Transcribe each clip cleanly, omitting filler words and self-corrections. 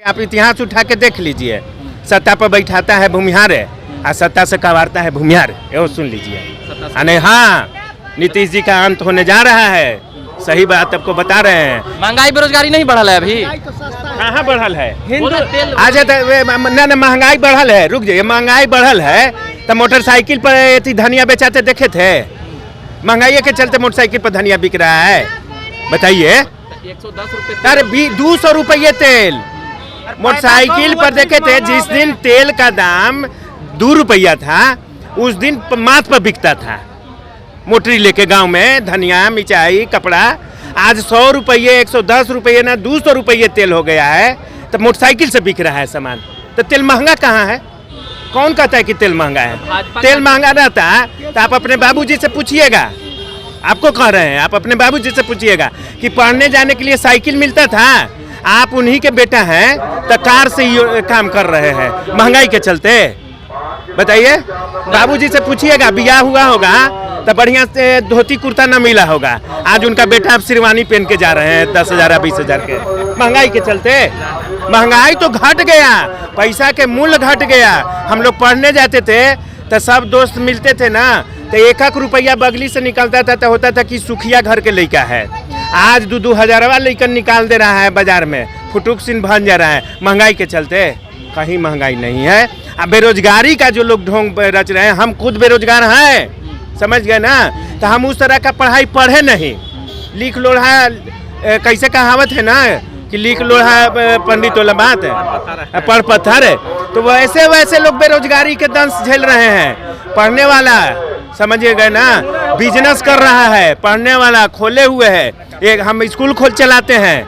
आप इतिहास उठा के देख लीजिए, सत्ता पर बैठाता है भूमिहार है और सत्ता से कबारता है भूमिहार, ये सुन लीजिए। अरे हाँ, नीतीश जी का अंत होने जा रहा है, सही बात आपको बता रहे हैं। महंगाई बेरोजगारी नहीं बढ़ल है अभी? कहाँ बढ़ल है? आज ना महंगाई बढ़ल है, रुक जाइए, महंगाई बढ़ल है तो मोटरसाइकिल पर धनिया बेचाते देखे थे? महंगाई के चलते मोटरसाइकिल पर धनिया बिक रहा है, बताइए। 110 रुपए, अरे 200 रुपये तेल मोटरसाइकिल पर देखे थे। जिस दिन तेल का दाम 2 रुपया था उस दिन माथ पर बिकता था, मोटरी लेके गांव में धनिया मिर्चाई कपड़ा। आज 100 रुपये 110 रुपये ना 200 रुपये तेल हो गया है, तो मोटरसाइकिल से बिक रहा है सामान। तो तेल महंगा कहाँ है? कौन कहता है कि तेल महंगा है? तेल महंगा रहता तो आप अपने बाबूजी से पूछिएगा, आपको कह रहे हैं, आप अपने बाबूजी से पूछिएगा कि पढ़ने जाने के लिए साइकिल मिलता था। आप उन्हीं के बेटा हैं तो कार से ही काम कर रहे हैं महंगाई के चलते, बताइए। बाबूजी से पूछिएगा, बियाह हुआ होगा तो बढ़िया से धोती कुर्ता न मिला होगा, आज उनका बेटा आप शेरवानी पहन के जा रहे हैं 10,000 20,000 के, महंगाई के चलते। महंगाई तो घट गया, पैसा के मूल्य घट गया। हम लोग पढ़ने जाते थे तो सब दोस्त मिलते थे ना, तो 1 रुपया बगली से निकलता था तो होता था कि सुखिया घर के लड़का है। आज 2-2 हज़ारवा लड़का निकाल दे रहा है बाजार में, फुटुक सिन बन जा रहा है महंगाई के चलते। कहीं महंगाई नहीं है। अब बेरोजगारी का जो लोग ढोंग रच रहे हैं, हम खुद बेरोजगार हैं, समझ गए ना। तो हम उस तरह का पढ़ाई पढ़े नहीं, लिख लोढ़ा, कैसे कहावत है ना कि लिख लोढ़ा पंडित वाला बात है, पढ़ पत्थर है। तो वैसे वैसे लोग बेरोजगारी के दंश झेल रहे हैं। पढ़ने वाला समझिए गए ना, बिजनेस कर रहा है, पढ़ने वाला खोले हुए है। एक हम स्कूल खोल चलाते हैं।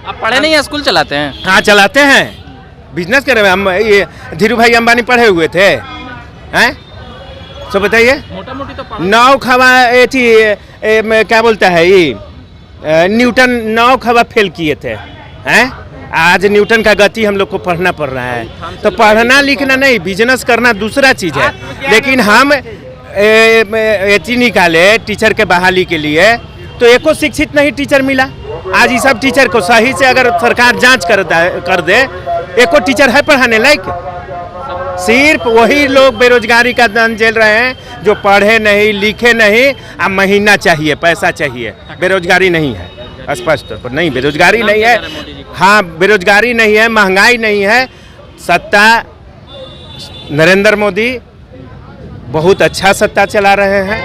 आप पढ़े नहीं है, स्कूल चलाते हैं? हाँ चलाते हैं, बिजनेस कर रहे हैं हम। ये धीरू भाई अंबानी पढ़े हुए थे हैं, तो बताइए। मोटा मोटी तो नौ खवा थी, क्या बोलता है ये न्यूटन 9 खवा फेल किए थे हैं। आज न्यूटन का गति हम लोग को पढ़ना पड़ रहा है। तो पढ़ना लिखना नहीं, बिजनेस करना दूसरा चीज़ है। लेकिन हम एथी निकाले टीचर के बहाली के लिए, तो एको शिक्षित नहीं टीचर मिला। आज इस सब टीचर को सही से अगर सरकार जांच कर दे, एको टीचर है पढ़ाने लायक? सिर्फ वही लोग बेरोजगारी का दंश झेल रहे हैं जो पढ़े नहीं लिखे नहीं। अब महीना चाहिए, पैसा चाहिए, बेरोजगारी नहीं है। स्पष्ट तौर पर नहीं, बेरोजगारी नहीं है। हाँ, बेरोजगारी नहीं है, महंगाई नहीं है। सत्ता नरेंद्र मोदी बहुत अच्छा सत्ता चला रहे हैं।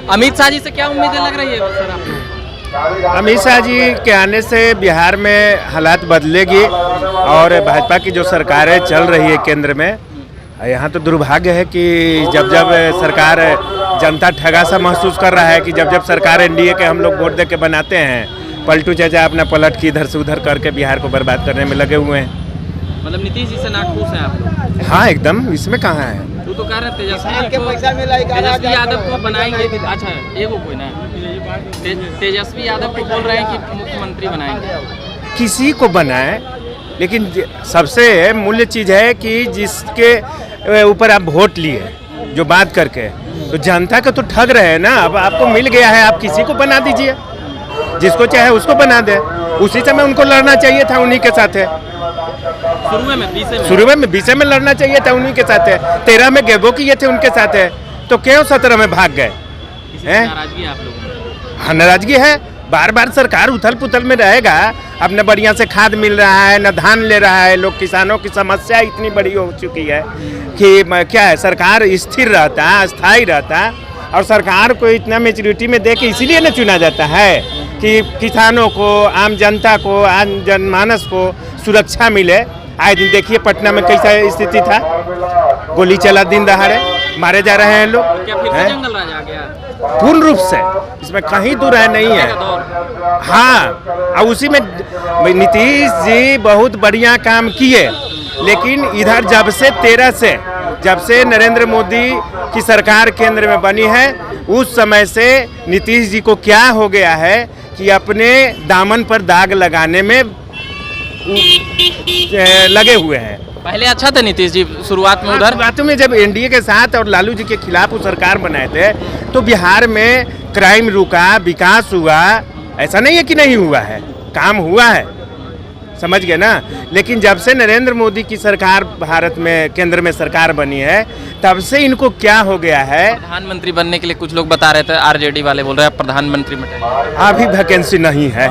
अमित शाह जी से क्या उम्मीदें लग रही है सर आपको? अमित शाह जी के आने से बिहार में हालात बदलेगी और भाजपा की जो सरकारें चल रही है केंद्र में, यहाँ तो दुर्भाग्य है कि जब जब सरकार, जनता ठगा सा महसूस कर रहा है कि जब जब सरकार एनडीए के हम लोग वोट दे के बनाते हैं, पलटू चाचा अपना पलट के इधर से उधर करके बिहार को बर्बाद करने में लगे हुए हैं। मतलब नीतीश जी से नाखुश हैं आप लोग? हाँ एकदम, इसमें कहाँ है। वो तो कह रहे हैं तेजस्वी यादव को बनाएंगे। अच्छा एगो कोई ना, तेजस्वी यादव को बोल रहे हैं कि मुख्यमंत्री बनाएंगे। किसी को बनाए, लेकिन सबसे मूल्य चीज़ है कि जिसके ऊपर आप वोट लिए जो बात करके, तो जनता को तो ठग रहे हैं ना। अब आपको मिल गया है, आप किसी को बना दीजिए, जिसको चाहे उसको बना दे। उसी समय उनको लड़ना चाहिए था उन्हीं के साथ है। शुरू में 20 में लड़ना चाहिए था उन्हीं के साथ है। 13 में गेबो किए थे उनके साथ है, तो क्यों 17 में भाग गए? नाराजगी है आप लोगों में? हाँ नाराजगी है। बार बार सरकार उथल पुथल में रहेगा। अब न बढ़िया से खाद मिल रहा है, न धान ले रहा है लोग। किसानों की समस्या इतनी बड़ी हो चुकी है कि क्या है, सरकार स्थिर रहता, स्थायी रहता। और सरकार को इतना मेच्योरिटी में दे के इसीलिए न चुना जाता है कि किसानों को, आम जनता को, आम जनमानस को सुरक्षा मिले। आए दिन देखिए पटना में कैसा स्थिति था, गोली चला दिन दहाड़े, मारे जा रहे हैं लोग। क्या फिर से जंगल राज आ गया? पूर्ण रूप से, इसमें कहीं दूर है नहीं है। हाँ, और उसी में नीतीश जी बहुत बढ़िया काम किए, लेकिन इधर जब से नरेंद्र मोदी की सरकार केंद्र में बनी है, उस समय से नीतीश जी को क्या हो गया है कि अपने दामन पर दाग लगाने में लगे हुए हैं। पहले अच्छा था नीतीश जी शुरुआत में, उधर शुरुआत में जब एनडीए के साथ और लालू जी के खिलाफ वो सरकार बनाए थे, तो बिहार में क्राइम रुका, विकास हुआ। ऐसा नहीं है कि नहीं हुआ है, काम हुआ है। समझ गए ना। लेकिन जब से नरेंद्र मोदी की सरकार भारत में केंद्र में सरकार बनी है, तब से इनको क्या हो गया है। प्रधानमंत्री बनने के लिए कुछ लोग बता रहे थे, आरजेडी वाले बोल रहे हैं प्रधानमंत्री में अभी वैकेंसी नहीं है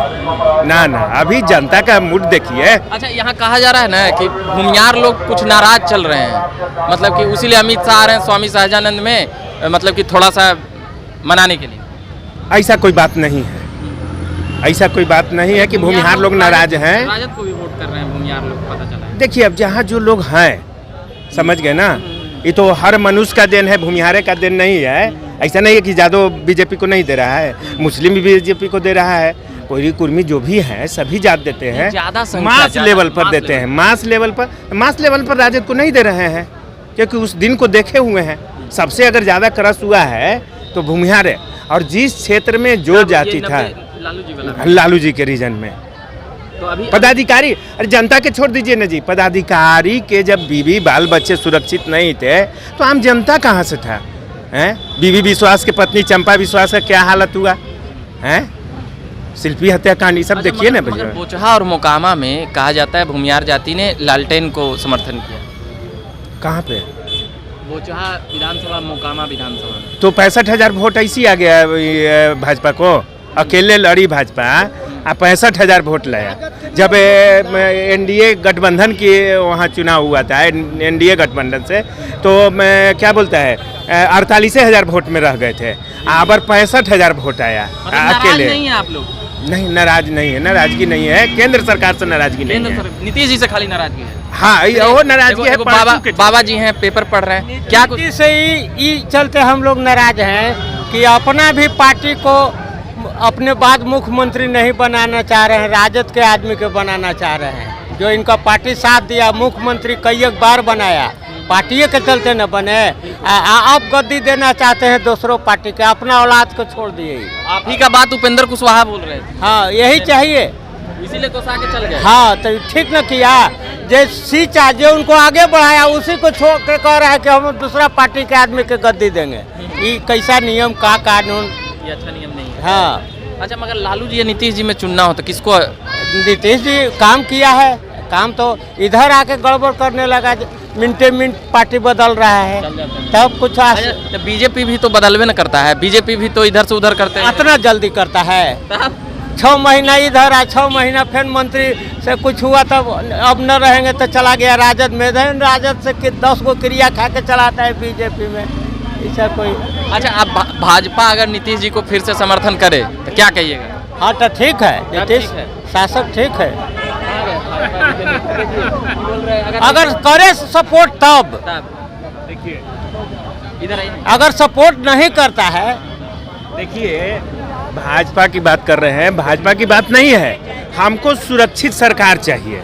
ना, अभी जनता का मूड देखिए। अच्छा, यहाँ कहा जा रहा है ना कि भूमियार लोग कुछ नाराज चल रहे हैं, मतलब कि उसीलिए अमित शाह आ रहे हैं स्वामी सहजानंद में, मतलब कि थोड़ा सा मनाने के लिए। ऐसा कोई बात नहीं है, ऐसा कोई बात नहीं है कि भूमिहार लोग नाराज हैं। राजद को भी वोट कर रहे हैं भूमिहार लोग, पता चला है। देखिए अब जहाँ जो लोग हैं, समझ गए ना, ये तो हर मनुष्य का देन है, भूमिहारे का देन नहीं है। ऐसा नहीं है कि यादव बीजेपी को नहीं दे रहा है, मुस्लिम भी बीजेपी को दे रहा है, कोई कुर्मी जो भी है सभी जात देते हैं, मास लेवल पर देते हैं, मास लेवल पर राजद को नहीं दे रहे हैं, क्योंकि उस दिन को देखे हुए हैं। सबसे अगर ज़्यादा क्रश हुआ है तो भूमिहार है, और जिस क्षेत्र में जो जाति था लालू जी के रीजन में तो अभी पदाधिकारी, अरे जनता के छोड़ दीजिए ना जी, पदाधिकारी के जब बीवी बाल बच्चे सुरक्षित नहीं थे तो आम जनता कहाँ से था, हैं? बीवी विश्वास के पत्नी चंपा विश्वास का क्या हालत हुआ है, शिल्पी हत्याकांड, ये सब देखिए ना। मगर बोचहा और मोकामा में कहा जाता है भूमिहार जाति ने लालटेन को समर्थन किया। कहाँ पे? बोचहा विधानसभा, मोकामा विधानसभा। तो 65,000 वोट ऐसी आ गया भाजपा को, अकेले लड़ी भाजपा 65,000 वोट लाया। जब एनडीए गठबंधन की वहाँ चुनाव हुआ था, एनडीए गठबंधन से, तो मैं क्या बोलता है 48,000 वोट में रह गए थे, अब 65,000 वोट आया अकेले। नहीं है आप लोग? नहीं, नाराज नहीं है, नाराजगी नहीं है, केंद्र सरकार से नाराजगी नहीं है, नीतीश जी से खाली नाराजगी है। हाँ, वो नाराजगी है। बाबा जी हैं, पेपर पढ़ रहे हैं, क्या कुछ से ही चलते हम लोग नाराज हैं कि अपना भी पार्टी को अपने बाद मुख्यमंत्री नहीं बनाना चाह रहे हैं, राजद के आदमी के बनाना चाह रहे हैं। जो इनका पार्टी साथ दिया, मुख्यमंत्री कई एक बार बनाया, पार्टी के चलते न बने। आप गद्दी देना चाहते हैं दूसरों पार्टी के, अपना औलाद को छोड़ दिए। आप ही का बात उपेंद्र कुशवाहा बोल रहे थे। हाँ, यही चाहिए, इसीलिए कोसा के चल गए। हाँ, तो ठीक न किया, जो सीचा जो उनको आगे बढ़ाया उसी को छोड़ के कह रहा है कि हम दूसरा पार्टी के आदमी के गद्दी देंगे। ये कैसा नियम, का कानून, ये अच्छा नियम नहीं है। हाँ। अच्छा, मगर लालू जी या नीतीश जी में चुनना हो तो किसको? नीतीश जी काम किया है, काम तो इधर आके गड़बड़ करने लगा, मिनटे मिनट पार्टी बदल रहा है, तब कुछ तो बीजेपी भी तो बदलवे न करता है, बीजेपी भी तो इधर से उधर करते हैं। इतना जल्दी करता है? 6 महीना इधर आ, 6 महीना फिर मंत्री से कुछ हुआ तब अब न रहेंगे तो चला गया राजद में, राजद से 10 को क्रिया खा के चलाता है बीजेपी में, ऐसा कोई। अच्छा, आप भाजपा अगर नीतीश जी को फिर से समर्थन करे तो क्या कहिएगा? हाँ, तो ठीक है, नीतीश शासक ठीक है, अगर करे सपोर्ट तब। देखिए इधर अगर सपोर्ट नहीं करता है, देखिए भाजपा की बात कर रहे हैं, भाजपा की बात नहीं है, हमको सुरक्षित सरकार चाहिए,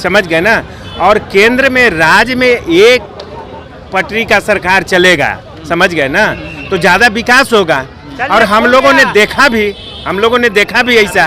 समझ गए ना। और केंद्र में, राज्य में एक पटरी का सरकार चलेगा, समझ गए ना, तो ज़्यादा विकास होगा। और हम लोगों ने देखा भी ऐसा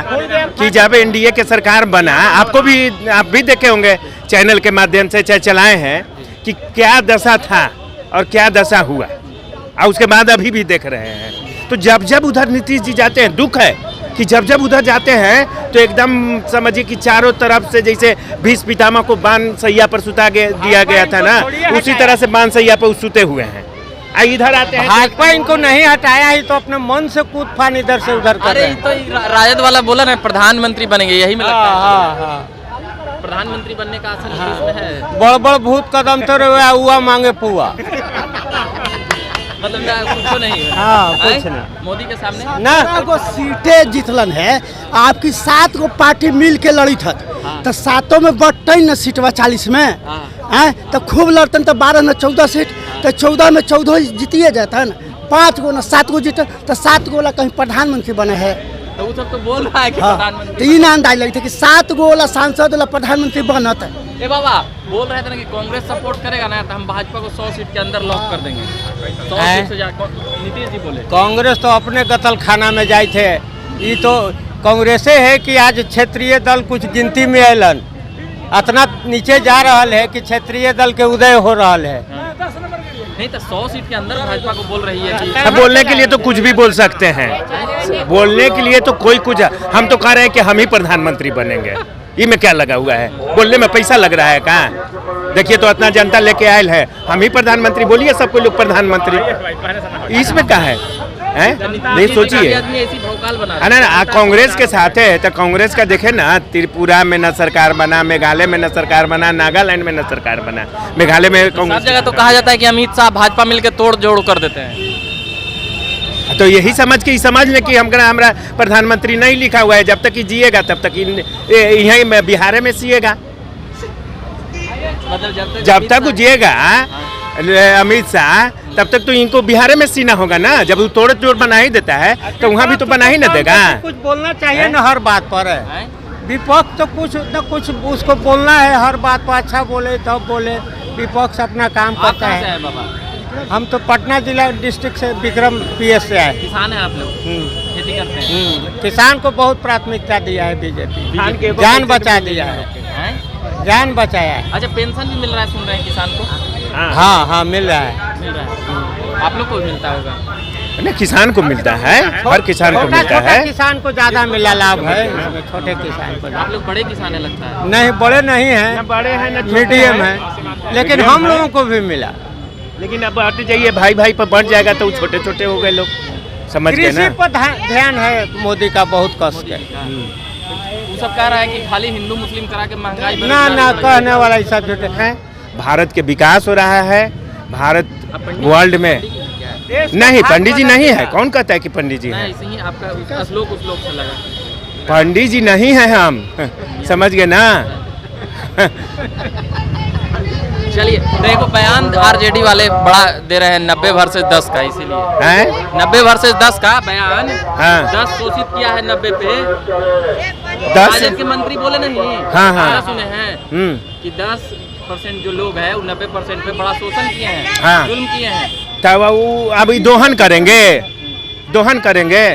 कि जब एनडीए के सरकार बना, आप भी देखे होंगे चैनल के माध्यम से चलाए हैं कि क्या दशा था और क्या दशा हुआ, और उसके बाद अभी भी देख रहे हैं। तो जब उधर नीतीश जी जाते हैं, दुख है कि जब उधर जाते हैं तो एकदम समझिए कि चारों तरफ से जैसे भीष्म पितामह को बाण सैया पर सुता दिया गया था ना, उसी तरह से बाण सैया पर सुते हुए हैं। इधर आते हैं, भाजपा इनको नहीं हटाया ही तो अपने मन से कूद फान इधर से उधर कर रहे हैं। तो राजद वाला बोला ना प्रधानमंत्री बनेंगे, यही में लगता है। हाँ। प्रधानमंत्री बनने का असर नीतीश में है। बड़ भूत कदम तो हुआ मांगे पुआ, मतलब कुछ नहीं है। हाँ, कुछ नहीं। मोदी के सामने ना को सीटें जीतलन है, आपकी 7 गो पार्टी मिल के लड़ी था, तो 7 में बटन न सीटवा 40 में, तो खूब लड़तन, तो 12 न 14 सीट, तो 14 में 14 जीतिए जातन, 5 गो न 7 गो जीतन, तो 7 गो ला कहीं प्रधानमंत्री बने है। तो वो सब तो बोल रहा है कि हाँ, प्रधानमंत्री। तो ये ना अंदाज लगी था कि 7 गो वाला सांसद वाला प्रधानमंत्री बनत है। ए बाबा बोल रहे थे ना कि कांग्रेस सपोर्ट करेगा ना तो हम भाजपा को 100 सीट के अंदर लॉक कर देंगे। 100 सीट से नीतीश जी बोले। कांग्रेस तो अपने कतल खाना में जाए थे, ये तो कांग्रेसे है कि आज क्षेत्रीय दल कुछ गिनती में अलन, इतना नीचे जा रहा है कि क्षेत्रीय दल के उदय हो रहा है। नहीं तो 100 सीट के अंदर भाजपा को बोल रही है कि बोलने के लिए तो कुछ भी बोल सकते हैं, बोलने के लिए तो कोई कुछ, हम तो कह रहे हैं कि हम ही प्रधानमंत्री बनेंगे। ये में क्या लगा हुआ है? बोलने में पैसा लग रहा है कहाँ? देखिए तो इतना जनता लेके आयल है, हम ही प्रधानमंत्री बोलिए, सबको लोग प्रधानमंत्री, इसमें क्या है? नहीं सोचिए है ना। कांग्रेस के साथ है तो कांग्रेस का देखे ना, त्रिपुरा में न सरकार बना, मेघालय में न सरकार बना, नागालैंड में न सरकार बना, मेघालय में सब जगह तो कहा जाता है कि अमित शाह भाजपा मिलकर तोड़ जोड़ कर देते हैं। तो यही समझ के समझ ले कि हमारा प्रधानमंत्री नहीं लिखा हुआ है, जब तक कि जिएगा तब तक यहीं में बिहार में सीएगा, मतलब जब तक वो जिएगा अमित शाह तब तक तो इनको बिहार में सीना होगा ना। जब वो तोड़ जोड़ बना ही देता है तो वहाँ भी तो बना ही न देगा। कुछ बोलना चाहिए ना, हर बात पर है विपक्ष तो कुछ न कुछ उसको बोलना है, हर बात पर अच्छा बोले तब बोले। विपक्ष अपना काम करता है। हम तो पटना जिला डिस्ट्रिक्ट से विक्रम पीएस से आए। किसान है आप लोग, खेती करते हैं? किसान को बहुत प्राथमिकता दिया है बीजेपी, जान बचा दिया है, जान बचाया है। अच्छा, पेंशन भी मिल रहा है सुन रहे हैं किसान को? हाँ हाँ मिल रहा है, मिल रहा है। आप लोग को भी मिलता होगा? नहीं, किसान को मिलता है, हर किसान को मिलता है। किसान को ज्यादा मिला लाभ है, छोटे किसान को। आप लोग बड़े किसान है लगता है? नहीं, बड़े नहीं हैं, बड़े हैं, मीडियम है, लेकिन हम लोगों को भी मिला। लेकिन अब हट जाइए, भाई भाई पर बढ़ जाएगा तो छोटे छोटे हो गए लोग, समझ गए ना। कृषि पर ध्यान है मोदी का, बहुत कष्ट है। वो सब कह रहा है कि खाली हिंदू मुस्लिम करा के महंगाई ना कहने वाला ये सब झूठे हैं। भारत के विकास हो रहा है, भारत वर्ल्ड में नहीं, पंडित जी नहीं है। कौन कहता है कि पंडित जी है? आपका श्लोक उस लोक से लगा। पंडित जी नहीं है हम, समझ गए ना। चलिए, देखो बयान आरजेडी वाले बड़ा दे रहे हैं 90 वर्सेस 10 का, इसीलिए हैं 90 वर्सेस 10 का बयान। हाँ। 10 घोषित किया है 90 पे। 10 राजद के मंत्री बोले नहीं, हाँ, हाँ। सुने हैं कि 10% जो लोग हैं वो 90% पे बड़ा शोषण किए हैं, हाँ। जुल्म किए हैं। तब वो अभी दोहन करेंगे, दोहन करेंगे,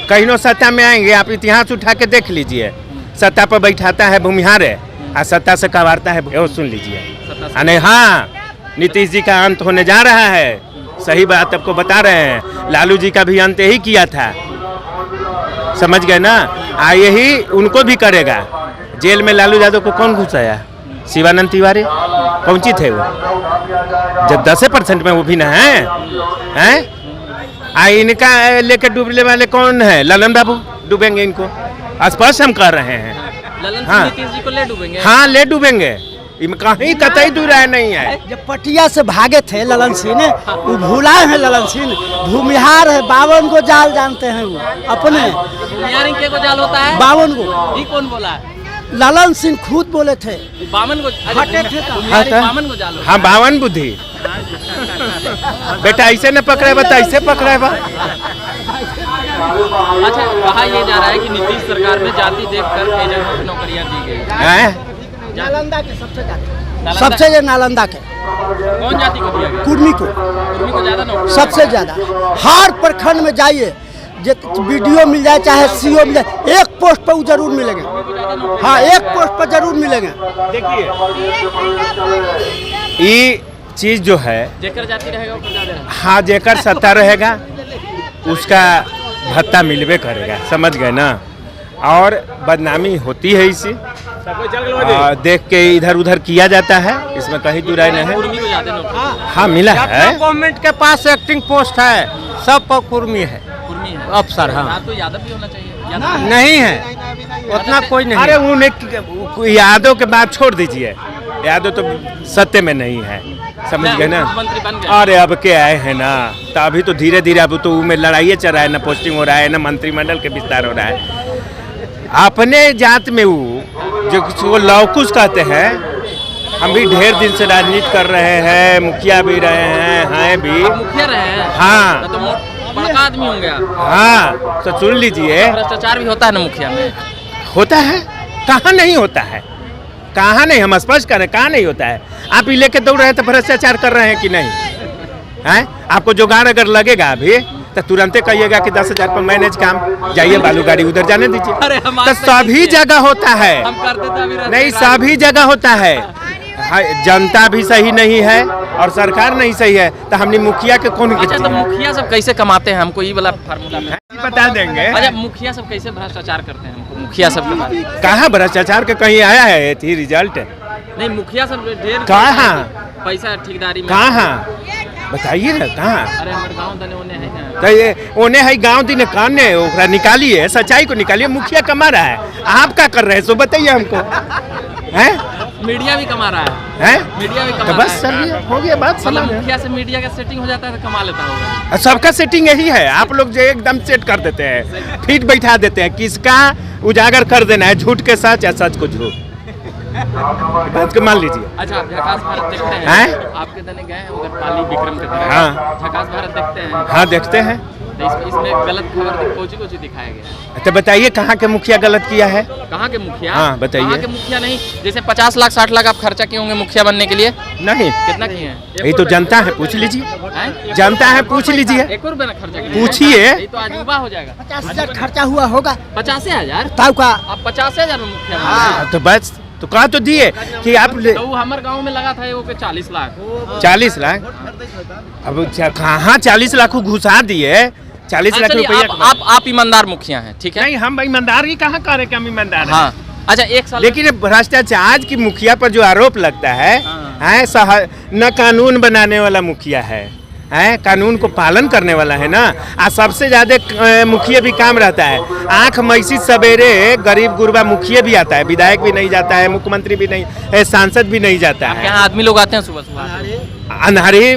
कहीं नो सत्ता में आएंगे। आप इतिहास उठा के देख लीजिए, सत्ता पर बैठाता है भूमिहार है और सत्ता से कबारता है, वो सुन लीजिए। नहीं, हाँ, नीतीश जी का अंत होने जा रहा है, सही बात आपको बता रहे हैं। लालू जी का भी अंत ही किया था, समझ गए ना। यही उनको भी करेगा। जेल में लालू यादव को कौन घुसाया? शिवानंद तिवारी कौन ची थे वो? जब 10% में वो भी ना है, इनका लेकर डूबने वाले कौन है? ललन बाबू डूबेंगे इनको, स्पष्ट हम कर रहे हैं। ललन हाँ। नीतीश जी को ले डूबेंगे? हाँ, ले डूबेंगे, कहीं कतई दूर है नहीं है। जब पटिया से भागे थे ललन सिंह, वो भुलाए हैं ललन सिंह, भूमिहार है, 52 को जाल जानते हैं वो अपने। भूमिहार इनके को जाल होता है? 52 को। ये कौन बोला? ललन सिंह खुद बोले थे। 52 को हटे थे तो। 52 को जाल होता है? हाँ, 52 बुद्धि। बेटा ऐसे न पकड़े, बता ऐसे पकड़े बा। अच्छा, कहा यह जा रहा है कि नीतीश सरकार में जाति देखकर कई जगहों पर नौकरियां दी गई हैं? नालंदा के सबसे ज्यादा नालंदा के। कौन जाति को दिया गया? कुर्मी को ज्यादा नौकरी, सबसे ज्यादा। हर प्रखंड में जाइए, वीडियो मिल जाए चाहे सीओ मिल जाए, एक पोस्ट पर जरूर मिलेंगे। हाँ, एक पोस्ट पर जरूर मिलेंगे। देखिए, ये चीज जो है, जेकर जाति रहेगा वो ज्यादा। हाँ, जेकर सत्ता रहेगा उसका भत्ता मिलवे करेगा, समझ गए ना। और बदनामी होती है इसी, देख के इधर उधर किया जाता है, इसमें कहीं दुराई नहीं है। हाँ, मिला है। गवर्नमेंट के पास एक्टिंग पोस्ट है, सब पर कुर्मी है, अफसर। हाँ, तो यादव भी होना चाहिए। नहीं है, उतना कोई नहीं। अरे उन्हें यादव के बात छोड़ दीजिए, यादव तो सत्य में नहीं है, समझ गए ना। अरे अब के आए हैं ना, तो अभी तो धीरे धीरे अब तो में लड़ाई चल रहा है ना, पोस्टिंग हो रहा है ना, मंत्रिमंडल के विस्तार हो रहा है। अपने जात में वो जो किसी को लौकुश कहते हैं, हम भी ढेर दिन से राजनीति कर रहे हैं, मुखिया भी रहे हैं भी। मुखिया रहे हैं? हाँ, तो बड़का आदमी होंगे आप। हाँ, तो सुन लीजिए, भ्रष्टाचार भी होता है ना मुखिया में? होता है, कहाँ नहीं होता है, कहाँ नहीं, हम स्पष्ट करें, कहाँ नहीं होता है। आप ही लेके दौड़ रहे हैं तो भ्रष्टाचार कर रहे हैं कि नहीं है? आपको जुगाड़ अगर लगेगा अभी तो तुरंत कहिएगा कि 10,000 पर मैनेज काम, जाइए बालू गाड़ी उधर जाने दीजिए। तो सभी जगह होता है, हम करते थे, अभी नहीं, सभी जगह होता है। हाँ, जनता भी सही नहीं है और सरकार नहीं सही है, तो हमने मुखिया के कौन अच्छा, तो मुखिया सब कैसे कमाते हैं, हमको ये वाला फार्मूला में बता देंगे। अच्छा, मुखिया सब कैसे भ्रष्टाचार करते हैं, हमको मुखिया सब के बारे में। कहाँ भ्रष्टाचार के कहीं आया है थी रिजल्ट? नहीं, मुखिया सब ढेर कहाँ? पैसा ठेकेदारी में कहाँ बताइए ना, कहाँ? अरे हमारे गाँव दने ओने है ना। तो ये ओने है गाँव दिन काने ओकरा निकालिए, सच्चाई को निकालिए। मुखिया कमा रहा है, आप क्या कर रहे हैं सो बताइए हमको, हैं? मीडिया भी कमा रहा है, हैं? मीडिया भी कमा तो रहा बस है। चलिए, हो गया बात, मतलब समझ गए। मुखिया से मीडिया का सेटिंग हो जाता है तो कमा लेता होगा। सबका सेटिंग यही है, आप लोग जो एकदम सेट कर देते हैं, फिट बैठा देते हैं, किसका उजागर कर देना है, झूठ के सच या सच को झूठ, बात को मान लीजिए। अच्छा, आप झकास भारत देखते हैं? हैं? आपके दने गए हैं उधर पाली विक्रम के तरफ? हाँ। झकास भारत देखते हैं? हाँ देखते हैं। तो इसमें गलत खबर कोची दिखाया गया है। तो बताइए कहाँ के मुखिया गलत किया है? कहाँ के मुखिया? हाँ, बताइए। कहाँ के मुखिया नहीं, जैसे 50 लाख 60 लाख आप खर्चा किए होंगे मुखिया बनने के लिए, नहीं, कितना किए हैं? यही तो जनता है, पूछ लीजिए, हैं? जनता है, पूछ लीजिए, 1 रुपये ना खर्चा किए? पूछिए। ये तो अजूबा हो जाएगा। 50,000 खर्चा हुआ होगा 50,000? ताऊ का। आप 50,000 में मुखिया बन गए? तो बस तो कहा तो दिए कि आप तो वो हमारे गांव में लगा था वो पे 40 लाख। 40 लाख, अब कहाँ 40 लाख को घुसा दिए, 40 लाख चलिए, रुपया। आप ईमानदार मुखिया हैं, ठीक है? नहीं, हम ईमानदार ही कहाँ कह रहे कि हम ईमानदार हैं? हाँ। अच्छा, 1 साल लेकिन भ्रष्टाचार की मुखिया पर जो आरोप लगता है, हाँ। न कानून बनाने वाला मुखिया है, कानून को पालन करने वाला है ना। आ सबसे ज्यादा मुखिया भी काम रहता है, आंख मैसी सवेरे गरीब गुरबा मुखिया भी आता है, विधायक भी नहीं जाता है, मुख्यमंत्री भी नहीं, सांसद भी नहीं जाता आपके है। यहाँ आदमी लोग आते हैं सुबह सुबह? अनहरी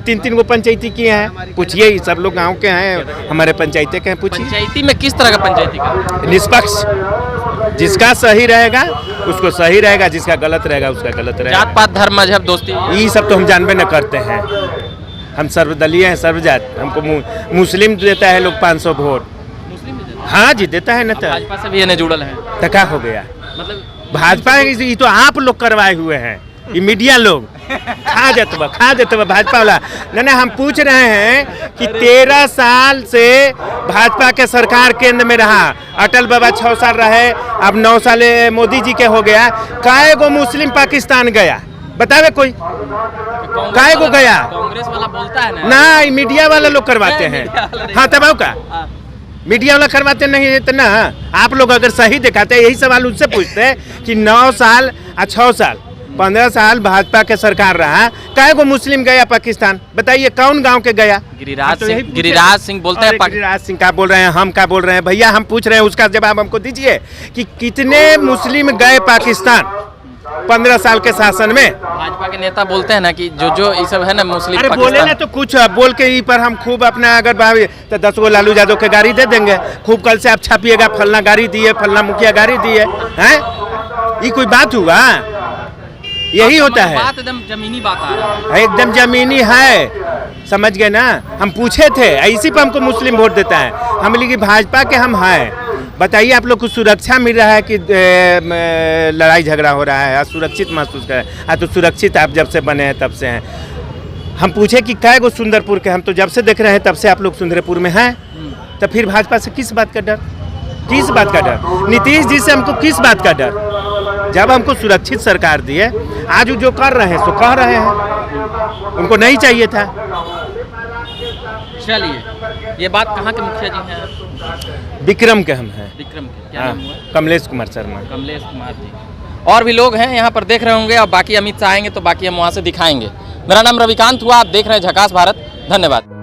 3-3 गो पंचायती किए हैं, पूछिए, सब लोग गांव के हैं, हमारे पंचायती के हैं, पूछिए। पंचायती में किस तरह का पंचायती का? निष्पक्ष, जिसका सही रहेगा उसको सही रहेगा, जिसका गलत रहेगा उसका गलत रहेगा। जात पात धर्म मजहब दोस्ती ये सब तो हम जानबे न करते हैं, हम सर्वदलीय हैं, सर्वजात। हमको मुस्लिम देता है लोग 500 वोट। मुस्लिम भी देते हैं? हाँ जी, देता है न। तो भाजपा से भी इन्हें जुड़ल है, तो क्या हो गया? मतलब भाजपा ये तो आप लोग करवाए हुए हैं, ये मीडिया लोग खा देते भाजपा वाला। नहीं, हम पूछ रहे हैं कि 13 साल से भाजपा के सरकार केंद्र में रहा, अटल बाबा 6 साल रहे, अब 9 साल मोदी जी के हो गया, काहे गो मुस्लिम पाकिस्तान गया? बतावे कोई, काहे को गया? कांग्रेस वाला बोलता है ना, ना, मीडिया वाला लोग करवाते हैं। हाँ, तब का हाँ। मीडिया वाला करवाते नहीं है तो ना, आप लोग अगर सही दिखाते हैं, यही सवाल उनसे पूछते हैं कि 9 साल और 6 साल 15 साल भाजपा के सरकार रहा, काहे को मुस्लिम गया पाकिस्तान? बताइए कौन गांव के गया? गिरिराज सिंह बोलते हैं। गिरिराज सिंह का बोल रहे हैं, हम क्या बोल रहे हैं? भैया हम पूछ रहे हैं, उसका जवाब हमको दीजिए कि कितने मुस्लिम गए पाकिस्तान 15 साल के शासन में? भाजपा के नेता बोलते हैं ना कि जो ये सब है ना मुस्लिम अरे बोले ना तो कुछ बोल के ई पर हम खूब अपना अगर भाभी तो 10 गो लालू यादव के गाड़ी दे देंगे, खूब कल से आप छापिएगा, फलना गाड़ी दिए, फलना मुखिया गाड़ी दिए, हैं? ये कोई बात हुआ? यही होता है, बात एकदम जमीनी बात आ रहा है, एकदम जमीनी है, समझ गए ना? हम पूछे थे, इसी पर हमको मुस्लिम वोट देता है, हम बोले कि भाजपा के हम हैं। बताइए आप लोग को सुरक्षा मिल रहा है कि लड़ाई झगड़ा हो रहा है, सुरक्षित महसूस कर रहे हैं? तो सुरक्षित आप जब से बने हैं तब से हैं। हम पूछे कि कै गो सुंदरपुर के, हम तो जब से देख रहे हैं तब से आप लोग सुंदरपुर में हैं, तो फिर भाजपा से किस बात का डर? किस बात का डर? नीतीश जी से हमको किस बात का डर? जब हमको सुरक्षित सरकार दी है, आज जो कर रहे हैं सो कह रहे हैं, उनको नहीं चाहिए था। चलिए, ये बात कहाँ के मुखिया जी हैं? विक्रम के हम हैं। विक्रम के क्या हाँ, नाम हुआ? कमलेश कुमार शर्मा। कमलेश कुमार जी। और भी लोग हैं यहाँ पर देख रहे होंगे, और बाकी अमित शाह आएंगे तो बाकी हम वहाँ से दिखाएंगे। मेरा नाम रविकांत हुआ, आप देख रहे हैं झकास भारत। धन्यवाद।